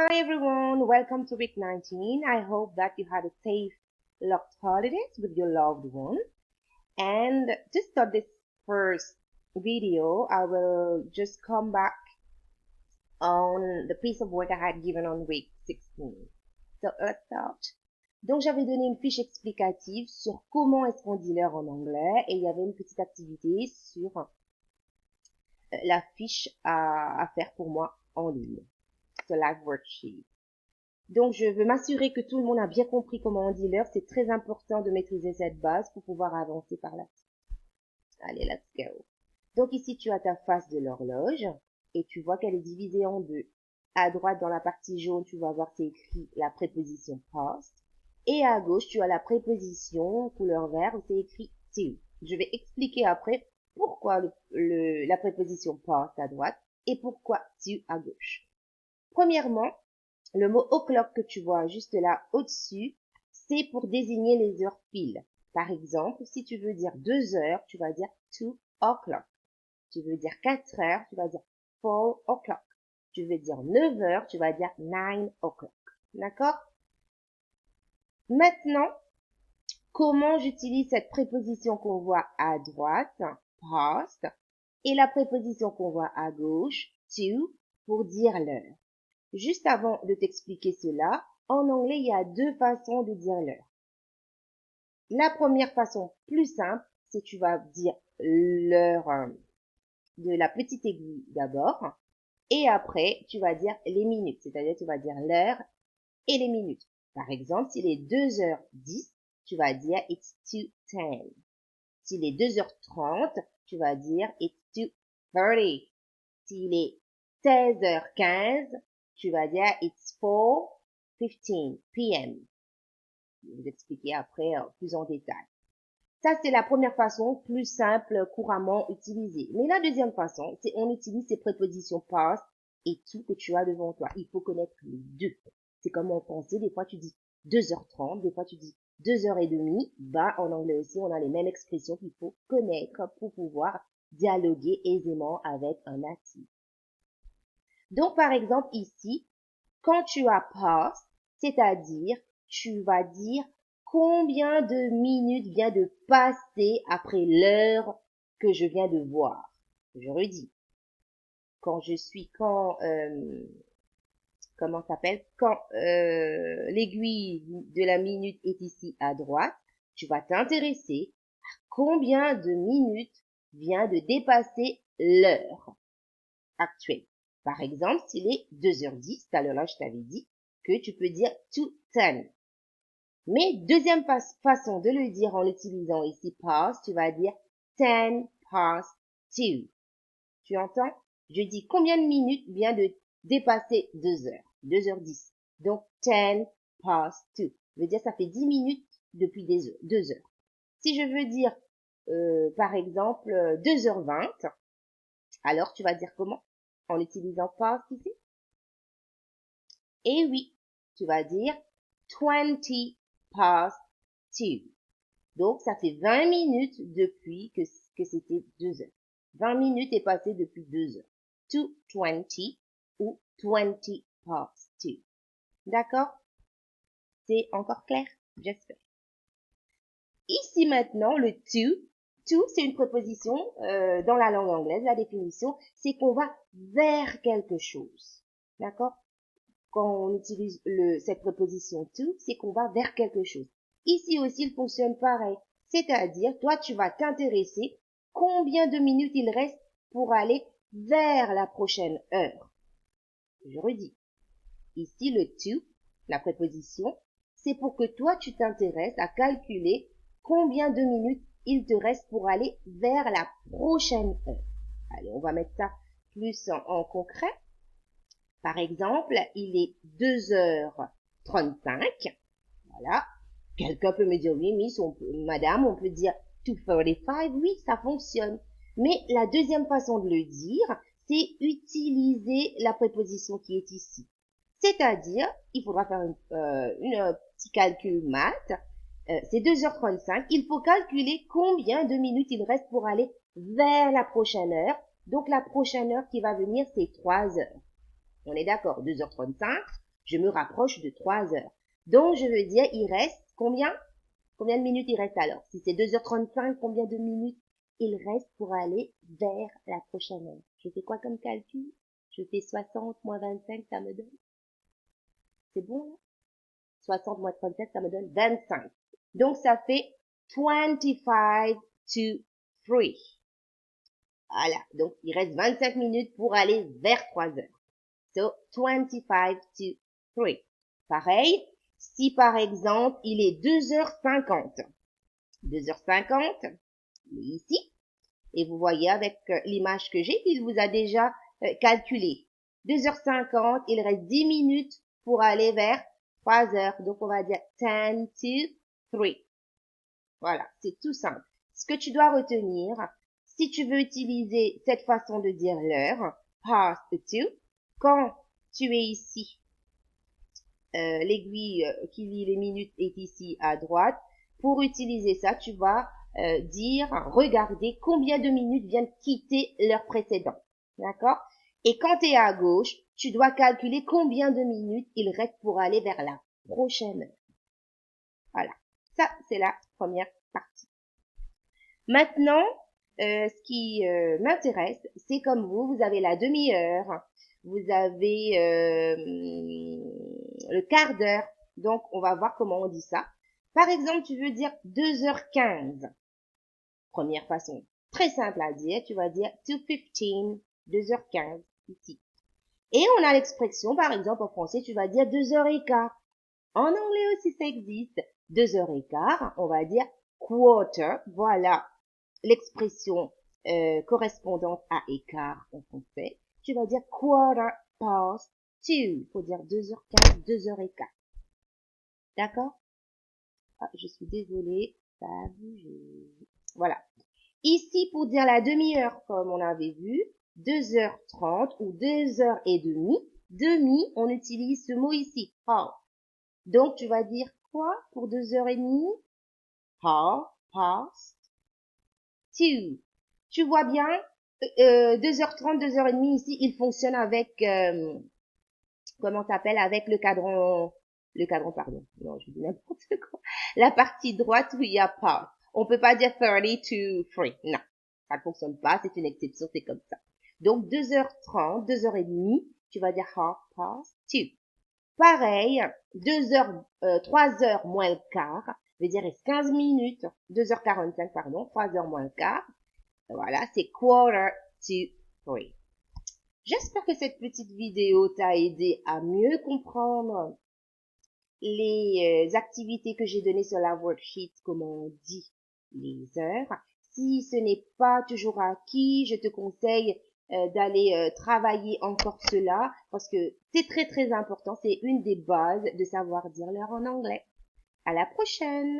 Hi everyone, welcome to week 19. I hope that you had a safe, locked holidays with your loved one. And to start this first video, I will just come back on the piece of work I had given on week 16. So let's start. Donc j'avais donné une fiche explicative sur comment est-ce qu'on dit l'heure en anglais et il y avait une petite activité sur la fiche à faire pour moi en ligne. The live worksheet. Donc, je veux m'assurer que tout le monde a bien compris comment on dit l'heure. C'est très important de maîtriser cette base pour pouvoir avancer par la suite. Allez, let's go. Donc, ici, tu as ta face de l'horloge et tu vois qu'elle est divisée en deux. À droite, dans la partie jaune, tu vas voir c'est écrit la préposition past. Et à gauche, tu as la préposition couleur vert où c'est écrit to. Je vais expliquer après pourquoi la préposition past à droite et pourquoi to à gauche. Premièrement, le mot o'clock que tu vois juste là au-dessus, c'est pour désigner les heures piles. Par exemple, si tu veux dire 2 heures, tu vas dire 2 o'clock. Tu veux dire 4 heures, tu vas dire 4 o'clock. Tu veux dire 9 heures, tu vas dire 9 o'clock. D'accord? Maintenant, comment j'utilise cette préposition qu'on voit à droite, past, et la préposition qu'on voit à gauche, to, pour dire l'heure. Juste avant de t'expliquer cela, en anglais, il y a deux façons de dire l'heure. La première façon, plus simple, c'est tu vas dire l'heure de la petite aiguille d'abord, et après, tu vas dire les minutes, c'est-à-dire tu vas dire l'heure et les minutes. Par exemple, s'il est 2h10, tu vas dire it's 2:10. S'il est 2h30, tu vas dire it's 2:30. S'il est 16h15, tu vas dire it's 4:15 p.m. Je vais vous expliquer après plus en détail. Ça, c'est la première façon, plus simple, couramment utilisée. Mais la deuxième façon, c'est on utilise ces prépositions past et to que tu as devant toi. Il faut connaître les deux. C'est comme en français, des fois tu dis 2h30, des fois tu dis 2h30. Bah, en anglais aussi, on a les mêmes expressions qu'il faut connaître pour pouvoir dialoguer aisément avec un natif. Donc, par exemple, ici, quand tu as past, c'est-à-dire, tu vas dire combien de minutes vient de passer après l'heure que je viens de voir. Je redis. Quand comment s'appelle? Quand l'aiguille de la minute est ici à droite, tu vas t'intéresser à combien de minutes vient de dépasser l'heure actuelle. Par exemple, s'il est 2h10, tout à l'heure là, je t'avais dit que tu peux dire 2:10. Mais deuxième façon de le dire en utilisant ici past, tu vas dire 10 past 2. Tu entends? Je dis combien de minutes vient de dépasser 2 heures? 2h10. Donc 10 past 2. Je veux dire ça fait 10 minutes depuis 2 heures. Si je veux dire par exemple 2h20, alors tu vas dire comment? En utilisant past ici? Et oui, tu vas dire 20 past 2. Donc, ça fait 20 minutes depuis que c'était 2 heures. 20 minutes est passé depuis 2 heures. 2:20 ou 20 past 2. D'accord? C'est encore clair? J'espère. Ici maintenant, le to, c'est une préposition dans la langue anglaise. La définition, c'est qu'on va vers quelque chose. D'accord? Quand on utilise cette préposition to, c'est qu'on va vers quelque chose. Ici aussi, il fonctionne pareil. C'est-à-dire, toi, tu vas t'intéresser combien de minutes il reste pour aller vers la prochaine heure. Je redis. Ici, le to, la préposition, c'est pour que toi, tu t'intéresses à calculer combien de minutes il te reste pour aller vers la prochaine heure. Allez, on va mettre ça plus en concret. Par exemple, il est 2h35. Voilà. Quelqu'un peut me dire, oui, miss, madame, on peut dire 2:35. Oui, ça fonctionne. Mais la deuxième façon de le dire, c'est utiliser la préposition qui est ici. C'est-à-dire, il faudra faire un petit calcul maths. C'est 2h35. Il faut calculer combien de minutes il reste pour aller vers la prochaine heure. Donc, la prochaine heure qui va venir, c'est 3 heures. On est d'accord, 2h35 Je me rapproche de 3 heures. Donc, je veux dire, il reste combien? Combien de minutes il reste alors? Si c'est 2h35, combien de minutes il reste pour aller vers la prochaine heure? Je fais quoi comme calcul? Je fais 60 moins 25, ça me donne? C'est bon là? 60 moins 37, ça me donne 25. Donc, ça fait 25 to 3. Voilà. Donc, il reste 25 minutes pour aller vers 3 heures. So, 25 to 3. Pareil, si par exemple, il est 2h50. 2h50, il est ici. Et vous voyez avec l'image que j'ai, il vous a déjà calculé. 2h50, il reste 10 minutes pour aller vers 3 heures. Donc, on va dire 10 to 3. Voilà, c'est tout simple. Ce que tu dois retenir, si tu veux utiliser cette façon de dire l'heure, past to, quand tu es ici, l'aiguille qui lit les minutes est ici à droite. Pour utiliser ça, tu vas dire, regarder combien de minutes viennent quitter l'heure précédente. D'accord? Et quand tu es à gauche, tu dois calculer combien de minutes il reste pour aller vers la prochaine heure. Voilà. Ça, c'est la première partie. Maintenant, ce qui m'intéresse, c'est comme vous avez la demi-heure, vous avez le quart d'heure. Donc, on va voir comment on dit ça. Par exemple, tu veux dire 2h15. Première façon très simple à dire, tu vas dire 2:15, 2h15 ici. Et on a l'expression, par exemple, en français, tu vas dire 2h15. En anglais aussi, ça existe. 2h15, on va dire quarter. Voilà l'expression correspondante à écart en français. Tu vas dire quarter past 2. Il faut dire 2h15, 2h15. D'accord? Ah, je suis désolée, ça a bougé. Voilà. Ici, pour dire la demi-heure, comme on avait vu, 2h30 ou 2h30. Demi, on utilise ce mot ici, half. Donc, tu vas dire quoi pour 2h30? Half past 2. Tu vois bien, 2h30, 2h30 ici, il fonctionne avec, comment t'appelles, avec le cadran, pardon. Non, je dis n'importe quoi. La partie droite où il y a past. On peut pas dire 30 to 3. Non. Ça ne fonctionne pas. C'est une exception. C'est comme ça. Donc, 2h30, 2h30, tu vas dire half past 2. Pareil, 3h moins le quart, veut dire reste 15 minutes, 2h45, pardon, 3h moins le quart. Voilà, c'est quarter to 3. J'espère que cette petite vidéo t'a aidé à mieux comprendre les activités que j'ai données sur la worksheet, comment on dit les heures. Si ce n'est pas toujours acquis, je te conseille d'aller travailler encore cela parce que c'est très très important. C'est une des bases de savoir dire l'heure en anglais. À la prochaine!